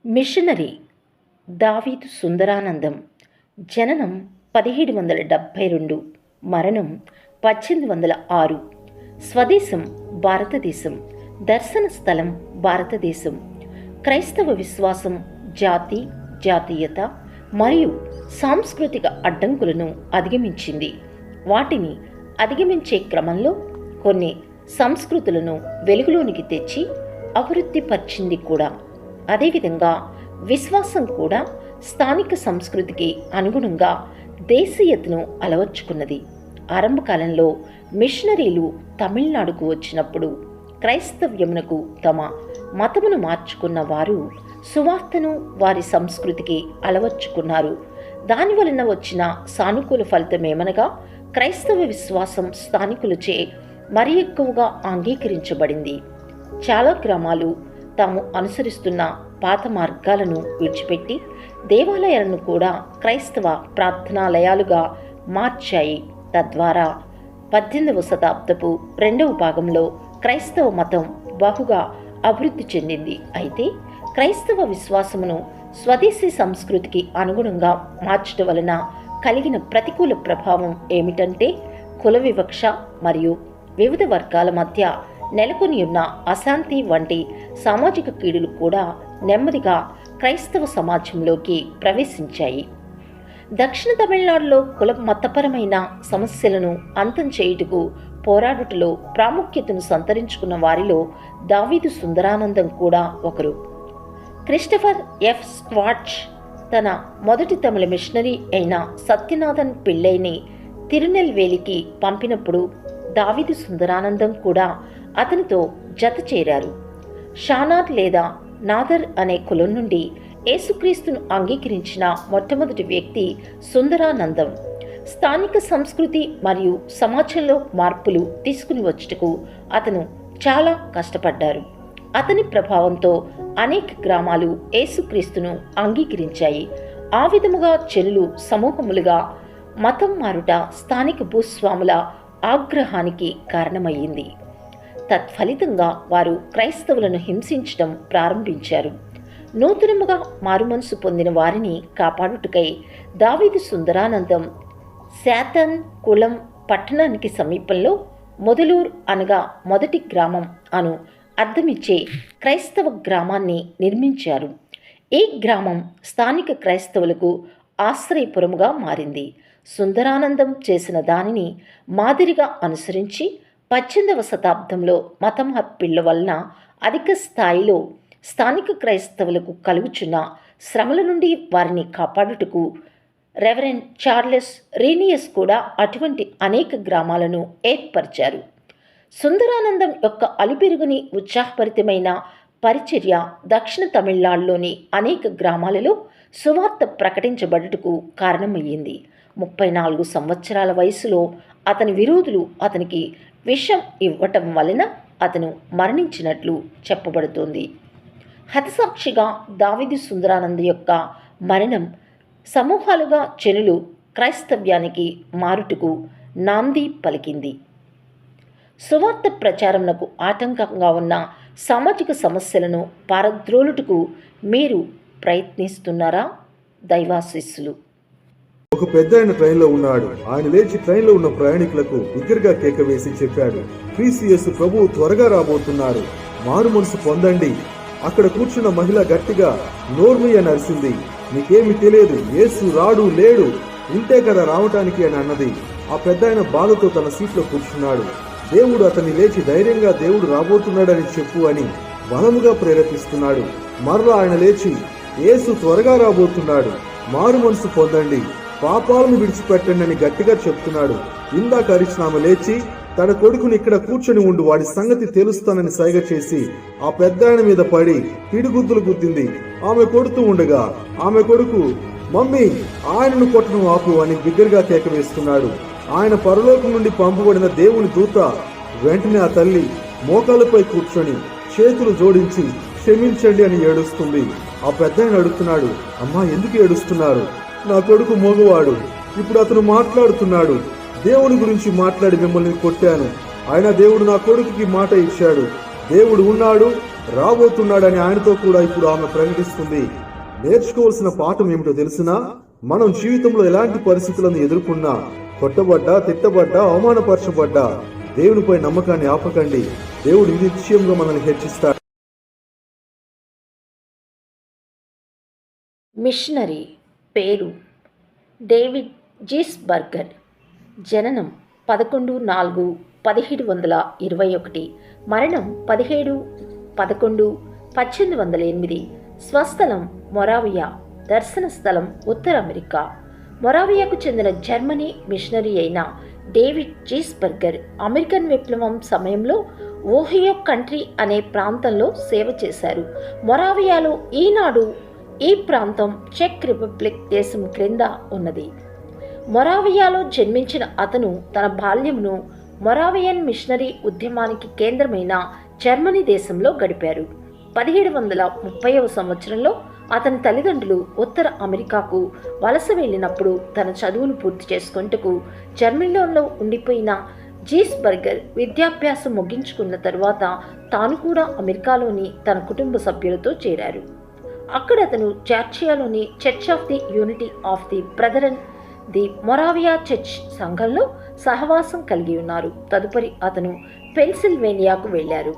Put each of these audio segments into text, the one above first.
Machinery దావీదు సుందరానందం జననం 1772, మరణం 1806. స్వదేశం భారతదేశం, దర్శన స్థలం భారతదేశం. క్రైస్తవ విశ్వాసం జాతి, జాతీయత మరియు సాంస్కృతిక అడ్డంకులను అధిగమించింది. వాటిని అధిగమించే క్రమంలో కొన్ని సంస్కృతులను వెలుగులోనికి తెచ్చి అభివృద్ధి పరిచింది కూడా. అదేవిధంగా విశ్వాసం కూడా స్థానిక సంస్కృతికి అనుగుణంగా దేశీయతను అలవర్చుకున్నది. ఆరంభకాలంలో మిషనరీలు తమిళనాడుకు వచ్చినప్పుడు క్రైస్తవ్యమునకు తమ మతమును మార్చుకున్న వారు సువార్తను వారి సంస్కృతికి అలవర్చుకున్నారు. దానివలన వచ్చిన సానుకూల ఫలితమేమనగా క్రైస్తవ విశ్వాసం స్థానికులచే మరి ఎక్కువగా అంగీకరించబడింది. చాలా గ్రామాలు తాము అనుసరిస్తున్న పాత మార్గాలను విడిచిపెట్టి దేవాలయాలను కూడా క్రైస్తవ ప్రార్థనాలయాలుగా మార్చాయి. తద్వారా 18వ శతాబ్దపు 2వ భాగంలో క్రైస్తవ మతం బహుగా అభివృద్ధి చెందింది. అయితే క్రైస్తవ విశ్వాసమును స్వదేశీ సంస్కృతికి అనుగుణంగా మార్చడం వలన కలిగిన ప్రతికూల ప్రభావం ఏమిటంటే కుల వివక్ష మరియు వివిధ వర్గాల మధ్య నెలకొని ఉన్న అశాంతి వంటి సామాజిక కీడులు కూడా నెమ్మదిగా క్రైస్తవ సమాజంలోకి ప్రవేశించాయి. దక్షిణ తమిళనాడులో కుల మతపరమైన సమస్యలను అంతం చేయుటకు పోరాడుటలో ప్రాముఖ్యతను సంతరించుకున్న వారిలో దావీదు సుందరానందం కూడా ఒకరు. క్రిస్టఫర్ ఎఫ్ స్క్వాట్చ్ తన మొదటి తమిళ మిషనరీ అయిన సత్యనాథన్ పిళ్ళైని తిరునెల్వేలికి పంపినప్పుడు దావీదు సుందరానందం కూడా అతనితో జత చేరారు. షానార్ లేదా నాదర్ అనే కులం నుండి యేసుక్రీస్తును అంగీకరించిన మొట్టమొదటి వ్యక్తి సుందరానందం. స్థానిక సంస్కృతి మరియు సమాజంలో మార్పులు తీసుకుని వచ్చుటకు అతను చాలా కష్టపడ్డారు. అతని ప్రభావంతో అనేక గ్రామాలు యేసుక్రీస్తును అంగీకరించాయి. ఆ విధముగా జనులు సమూహములుగా మతం మారుట స్థానిక భూస్వాముల ఆగ్రహానికి కారణమయ్యింది. తత్ఫలితంగా వారు క్రైస్తవులను హింసించడం ప్రారంభించారు. నూతనముగా మారుమనసు పొందిన వారిని కాపాడుటకై దావీదు సుందరానందం శాతన్ కులం పట్టణానికి సమీపంలో మొదలూర్ అనగా మొదటి గ్రామం అను అర్థమిచ్చే క్రైస్తవ గ్రామాన్ని నిర్మించారు. ఈ గ్రామం స్థానిక క్రైస్తవులకు ఆశ్రయపురముగా మారింది. సుందరానందం చేసిన దానిని మాదిరిగా అనుసరించి 18వ శతాబ్దంలో మత మార్పిళ్ల వలన అధిక స్థాయిలో స్థానిక క్రైస్తవులకు కలుగుచున్న శ్రమల నుండి వారిని కాపాడుటకు రెవరెండ్ చార్లెస్ రీనియస్ కూడా అటువంటి అనేక గ్రామాలను ఏర్పరిచారు. సుందరానందం యొక్క అలుపెరుగుని ఉత్సాహభరితమైన పరిచర్య దక్షిణ తమిళనాడులోని అనేక గ్రామాలలో సువార్త ప్రకటించబడుటకు కారణమయ్యింది. 34 సంవత్సరాల వయసులో అతని విరోధులు అతనికి విషం ఇవ్వటం వలన అతను మరణించినట్లు చెప్పబడుతోంది. హతసాక్షిగా దావీదు సుందరానంద యొక్క మరణం సమూహాలుగా జనులు క్రైస్తవ్యానికి మారుటకు నాంది పలికింది. సువార్త ప్రచారమునకు ఆటంకంగా ఉన్న సామాజిక సమస్యలను పారద్రోలుటకు మీరు ప్రయత్నిస్తున్నారా? దైవాశీస్సులు. ఒక పెద్దాయన ట్రైన్లో ఉన్నాడు. ఆయన లేచి ట్రైన్లో ఉన్న ప్రయాణికులకు బిగ్గరగా కేక వేసి చెప్పాడు, క్రీస్తు యేసు ప్రభువు త్వరగా రాబోతున్నారు, మారు మనసు పొందండి. అక్కడ కూర్చున్న మహిళ గట్టిగా నోర్మి అని అరిసింది. నీకేమి తెలియదు, యేసు రాడు లేడు, ఉంటే కదా రావటానికి అని అన్నది. ఆ పెద్దాయన బాధతో తన సీట్లో కూర్చున్నాడు. దేవుడు అతన్ని లేచి ధైర్యంగా దేవుడు రాబోతున్నాడని చెప్పు అని బలముగా ప్రేరేపిస్తున్నాడు. మరలా ఆయన లేచి యేసు త్వరగా రాబోతున్నాడు, మారు మనసు పొందండి, పాపాలను విడిచిపెట్టండి అని గట్టిగా చెప్తున్నాడు. ఇందాక అరిచిన ఆమె లేచి తన కొడుకుని ఇక్కడ కూర్చొని ఉండు, వాడి సంగతి తెలుస్తానని సైగ చేసి ఆ పెద్దాయన మీద పడి పిడిగుద్దులు గుద్దింది. ఆమె కొడుతూ ఉండగా ఆమె కొడుకు, మమ్మీ ఆయనను కొట్టను ఆపు అని బిగ్గరగా కేక వేస్తున్నాడు. ఆయన పరలోకం నుండి పంపబడిన దేవుని దూత. వెంటనే ఆ తల్లి మోకాళ్ళపై కూర్చొని చేతులు జోడించి క్షమించండి అని ఏడుస్తుంది. ఆ పెద్దాయన అడుగుతున్నాడు, అమ్మా ఎందుకు ఏడుస్తున్నారు? నా కొడుకు మోగవాడు, ఇప్పుడు అతను మాట్లాడుతున్నాడు. దేవుని గురించి మాట్లాడి మిమ్మల్ని కొట్టాను, ఆయన దేవుడు నా కొడుకుకి మాట ఇచ్చాడు. దేవుడు ఉన్నాడు, రాబోతున్నాడని ఆయనతో కూడా ఇప్పుడు ఆమె ప్రకటిస్తుంది. నేర్చుకోవాల్సిన పాఠం ఏమిటో తెలుసునా? మనం జీవితంలో ఎలాంటి పరిస్థితులను ఎదుర్కొన్నా, కొట్టబడ్డా, తిట్టబడ్డా, అవమానపరచబడ్డా, దేవునిపై నమ్మకాన్ని ఆపకండి. దేవుడు నిశ్చయంగా మనల్ని హెచ్చిస్తాడు. మిషనరీ పేరు డేవిడ్ జీస్బర్గర్. జననం 11/4/1721, మరణం 17/11/1808. స్వస్థలం మొరావియా, దర్శన స్థలం ఉత్తర అమెరికా. మొరావియాకు చెందిన జర్మనీ మిషనరీ అయిన డేవిడ్ జీస్బర్గర్ అమెరికన్ విప్లవం సమయంలో ఓహియో కంట్రీ అనే ప్రాంతంలో సేవ చేశారు. మొరావియాలో ఈనాడు ఈ ప్రాంతం చెక్ రిపబ్లిక్ దేశం క్రింద ఉన్నది. మొరావియాలో జన్మించిన అతను తన బాల్యమును మొరావియన్ మిషనరీ ఉద్యమానికి కేంద్రమైన జర్మనీ దేశంలో గడిపారు. 1730వ సంవత్సరంలో అతని తల్లిదండ్రులు ఉత్తర అమెరికాకు వలస వెళ్ళినప్పుడు తన చదువును పూర్తి చేసుకుంటూ జర్మనీలో ఉండిపోయిన జీస్బర్గర్ విద్యాభ్యాసం ముగించుకున్న తరువాత తాను కూడా అమెరికాలోని తన కుటుంబ సభ్యులతో చేరారు. అక్కడ అతను జార్జియాలోని church of the unity of the brethren the Moravia church సంఘంలో సహవాసం కలిగి ఉన్నారు. తదుపరి అతను పెన్సిల్వేనియాకు వెళ్లారు.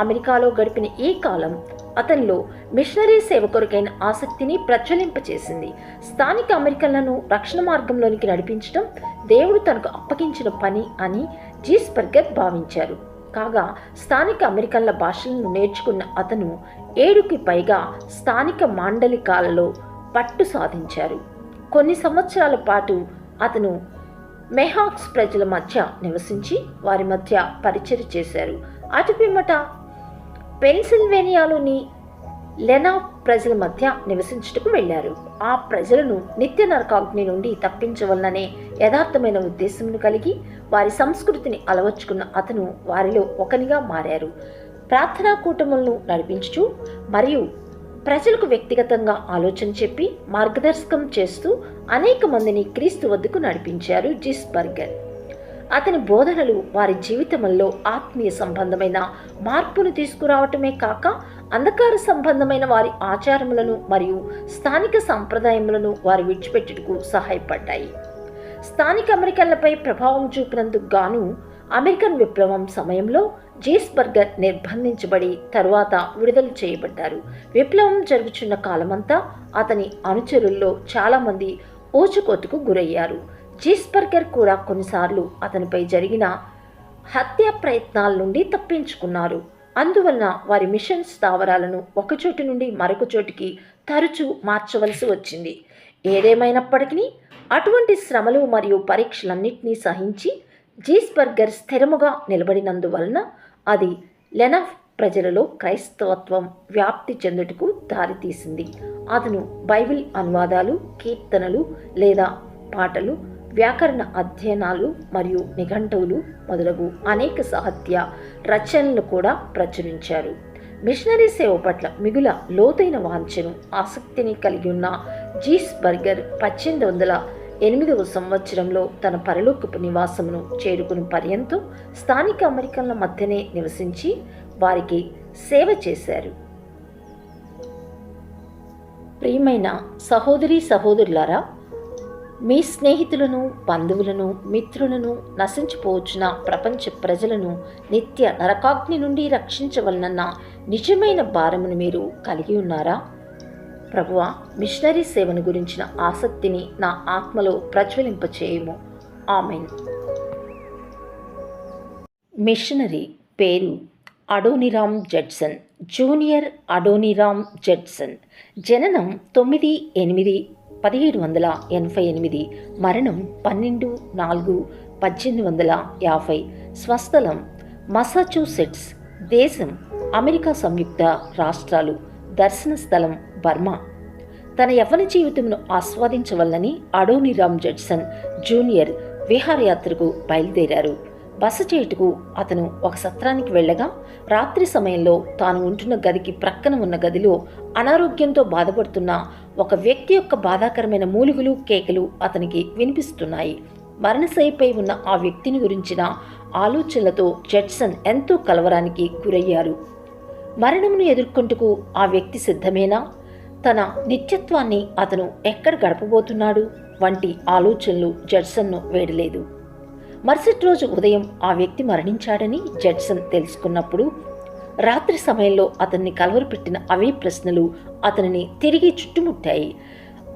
అమెరికాలో గడిపిన ఈ కాలం అతనిలో మిషనరీ సేవ కొరకైన ఆసక్తిని ప్రజ్వలింపచేసింది. స్థానిక అమెరికన్లను రక్షణ మార్గంలోనికి నడిపించడం దేవుడు తనకు అప్పగించిన పని అని జీస్బర్గర్ భావించారు. కాగా స్థానిక అమెరికన్ల భాషలను నేర్చుకున్న అతను 7కి పైగా స్థానిక మాండలికాలలో పట్టు సాధించారు. కొన్ని సంవత్సరాల పాటు అతను మెహాక్స్ ప్రజల మధ్య నివసించి వారి మధ్య పరిచర్య చేశారు. అటు పిమ్మట పెన్సిల్వేనియాలోని లెనా ప్రజల మధ్య నివసించుటకు వెళ్లారు. ఆ ప్రజలను నిత్య నరకాగ్ని నుండి తప్పించవలననే యథార్థమైన ఉద్దేశమును కలిగి వారి సంస్కృతిని అలవర్చుకున్న అతను వారిలో ఒకనిగా మారారు. ప్రార్థనా కూటములను నడిపించుచు మరియు ప్రజలకు వ్యక్తిగతంగా ఆలోచన చెప్పి మార్గదర్శకం చేస్తూ అనేక మందిని క్రీస్తు వద్దకు నడిపించారు జీస్బర్గర్. అతని బోధనలు వారి జీవితంలో ఆత్మీయ సంబంధమైన మార్పును తీసుకురావటమే కాక అంధకార సంబంధమైన వారి ఆచారములను మరియు స్థానిక సంప్రదాయములను వారు విడిచిపెట్టుటకు సహాయపడ్డాయి. స్థానిక అమెరికన్లపై ప్రభావం చూపినందుకు గాను అమెరికన్ విప్లవం సమయంలో జీస్బర్గర్ నిర్బంధించబడి తరువాత విడుదల చేయబడ్డారు. విప్లవం జరుగుతున్న కాలమంతా అతని అనుచరుల్లో చాలామంది ఊచుకోతుకు గురయ్యారు. జీస్బర్గర్ కూడా కొన్నిసార్లు అతనిపై జరిగిన హత్యా ప్రయత్నాల నుండి తప్పించుకున్నారు. అందువలన వారి మిషన్ స్థావరాలను ఒకచోటి నుండి మరొక చోటికి తరచూ మార్చవలసి వచ్చింది. ఏదేమైనప్పటికీ అటువంటి శ్రమలు మరియు పరీక్షలన్నింటినీ సహించి జీస్బర్గర్ స్థిరముగా నిలబడినందువలన అది లెనా ప్రజలలో క్రైస్తవత్వం వ్యాప్తి చెందుటకు దారితీసింది. అతను బైబిల్ అనువాదాలు, కీర్తనలు లేదా పాటలు, వ్యాకరణ అధ్యయనాలు మరియు నిఘంటువులు మొదలగు అనేక సాహిత్య రచనలు కూడా ప్రచురించారు. మిషనరీ సేవ పట్ల మిగుల లోతైన వాంఛను, ఆసక్తిని కలిగి ఉన్న జీస్బర్గర్ 1808వ సంవత్సరంలో తన పరలోకపు నివాసమును చేరుకుని పర్యంతం స్థానిక అమెరికన్ల మధ్యనే నివసించి వారికి సేవ చేశారు. ప్రియమైన సహోదరీ సహోదరులారా, మీ స్నేహితులను, బంధువులను, మిత్రులను, నశించిపోవచ్చున్న ప్రపంచ ప్రజలను నిత్య నరకాగ్ని నుండి రక్షించవలనన్న నిజమైన భారమును మీరు కలిగి ఉన్నారా? ప్రభువా, మిషనరీ సేవను గురించిన ఆసక్తిని నా ఆత్మలో ప్రజ్వలింపచేయుము. ఆమెన్. మిషనరీ పేరు అడోనిరామ్ జడ్సన్, జూనియర్ అడోనిరామ్ జడ్సన్. జననం 9/8/1788, మరణం 12/4/1850. స్వస్థలం మసాచ్యూసెట్స్, దేశం అమెరికా సంయుక్త రాష్ట్రాలు, దర్శన స్థలం బర్మా. తన యవ్వన జీవితంను ఆస్వాదించవలనని అడోనిరామ్ జడ్సన్ జూనియర్ విహారయాత్రకు బయలుదేరారు. బస చేయుటకు అతను ఒక సత్రానికి వెళ్ళగా రాత్రి సమయంలో తాను ఉంటున్న గదికి ప్రక్కన ఉన్న గదిలో అనారోగ్యంతో బాధపడుతున్న ఒక వ్యక్తి యొక్క బాధాకరమైన మూలుగులు, కేకలు అతనికి వినిపిస్తున్నాయి. మరణశయ్యపై ఉన్న ఆ వ్యక్తిని గురించిన ఆలోచనలతో జడ్సన్ ఎంతో కలవరానికి గురయ్యారు. మరణమును ఎదుర్కొంటకు ఆ వ్యక్తి సిద్ధమేనా? తన నిత్యత్వాన్ని అతను ఎక్కడ గడపబోతున్నాడు వంటి ఆలోచనలు జడ్సన్ను వేడలేదు. మరుసటి రోజు ఉదయం ఆ వ్యక్తి మరణించాడని జడ్సన్ తెలుసుకున్నప్పుడు రాత్రి సమయంలో అతన్ని కలవరపెట్టిన అవే ప్రశ్నలు అతనిని తిరిగి చుట్టుముట్టాయి.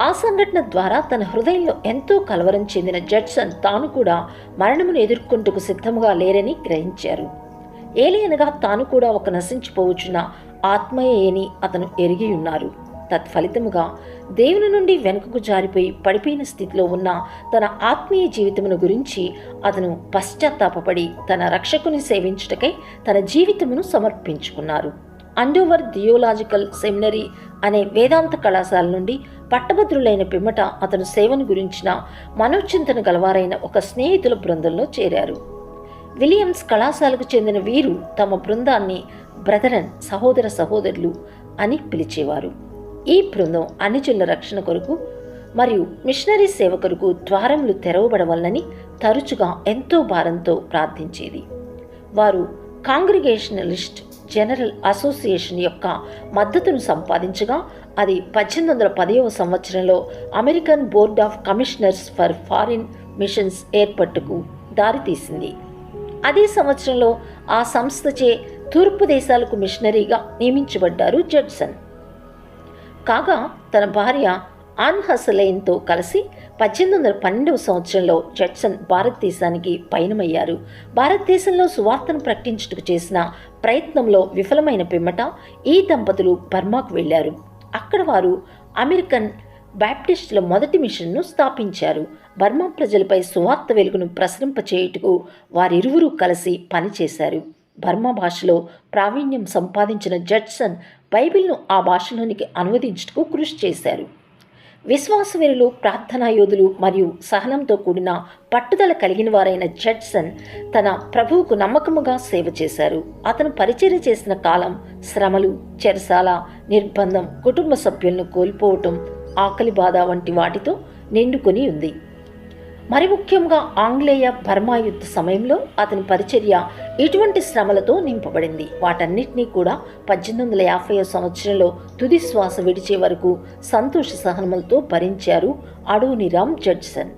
ఆ సంఘటన ద్వారా తన హృదయంలో ఎంతో కలవరం చెందిన జడ్సన్ తాను కూడా మరణమును ఎదుర్కొంటకు సిద్ధముగా లేరని గ్రహించారు. ఏలయనగా తాను కూడా ఒక నశించిపోవచ్చున్న ఆత్మయే అని అతను ఎరిగి ఉన్నారు. తత్ఫలితముగా దేవుని నుండి వెనుకకు జారిపోయి పడిపోయిన స్థితిలో ఉన్న తన ఆత్మీయ జీవితమును గురించి అతను పశ్చాత్తాపపడి తన రక్షకుని సేవించుటకై తన జీవితమును సమర్పించుకున్నారు. అండోవర్ థియోలాజికల్ సెమినరీ అనే వేదాంత కళాశాల నుండి పట్టభద్రులైన పిమ్మట అతను సేవను గురించిన మనోచింతన గలవారైన ఒక స్నేహితుల బృందంలో చేరారు. విలియమ్స్ కళాశాలకు చెందిన వీరు తమ బృందాన్ని బ్రదరన్, సహోదర సహోదరులు అని పిలిచేవారు. ఈ బృందం అన్యజనుల రక్షణ కొరకు మరియు మిషనరీ సేవ కొరకు ద్వారములు తెరవబడవలనని తరచుగా ఎంతో భారంతో ప్రార్థించేది. వారు కాంగ్రిగేషనలిస్ట్ జనరల్ అసోసియేషన్ యొక్క మద్దతును సంపాదించగా అది 1810వ సంవత్సరంలో American board of commissioners for foreign machines ఏర్పాటుకు దారితీసింది. అదే సంవత్సరంలో ఆ సంస్థచే తూర్పు దేశాలకు మిషనరీగా నియమించబడ్డారు జడ్సన్. కాగా తన భార్య ఆన్ హసలైన్తో కలిసి 1812వ సంవత్సరంలో జడ్సన్ భారతదేశానికి పయనమయ్యారు. భారతదేశంలో సువార్తను ప్రకటించుటకు చేసిన ప్రయత్నంలో విఫలమైన పిమ్మట ఈ దంపతులు బర్మాకు వెళ్లారు. అక్కడ వారు అమెరికన్ బ్యాప్టిస్టుల మొదటి మిషన్ను స్థాపించారు. బర్మా ప్రజలపై సువార్త వెలుగును ప్రసరింపచేయుటకు వారిరువురూ కలిసి పనిచేశారు. బర్మా భాషలో ప్రావీణ్యం సంపాదించిన జడ్సన్ బైబిల్ను ఆ భాషలోనికి అనువదించుటకు కృషి చేశారు. విశ్వాసవీరులు, ప్రార్థనా యోధులు మరియు సహనంతో కూడిన పట్టుదల కలిగిన వారైన జడ్సన్ తన ప్రభువుకు నమ్మకముగా సేవ చేశారు. అతను పరిచర్య చేసిన కాలం శ్రమలు, చెరసాల, నిర్బంధం, కుటుంబ సభ్యులను కోల్పోవటం, ఆకలి బాధ వంటి వాటితో నిండుకొని ఉంది. మరి ముఖ్యంగా ఆంగ్లేయ బర్మా యుద్ధ సమయంలో అతని పరిచర్య ఇటువంటి శ్రమలతో నింపబడింది. వాటన్నిటినీ కూడా 1850వ సంవత్సరంలో తుది శ్వాస విడిచే వరకు సంతోష సహనములతో భరించారు అడోనిరామ్ జడ్సన్.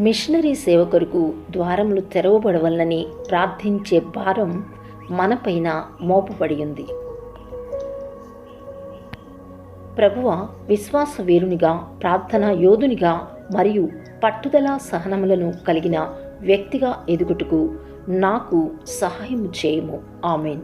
మిషనరీ సేవ కొరకు ద్వారములు తెరవబడవలనని ప్రార్థించే భారం మనపైన మోపబడి ఉంది. ప్రభువ విశ్వాస వీరునిగా, ప్రార్థనా యోధునిగా మరియు పట్టుదల సహనములను కలిగిన వ్యక్తిగా ఎదుగుటకు నాకు సహాయం చేయము. ఆమెన్.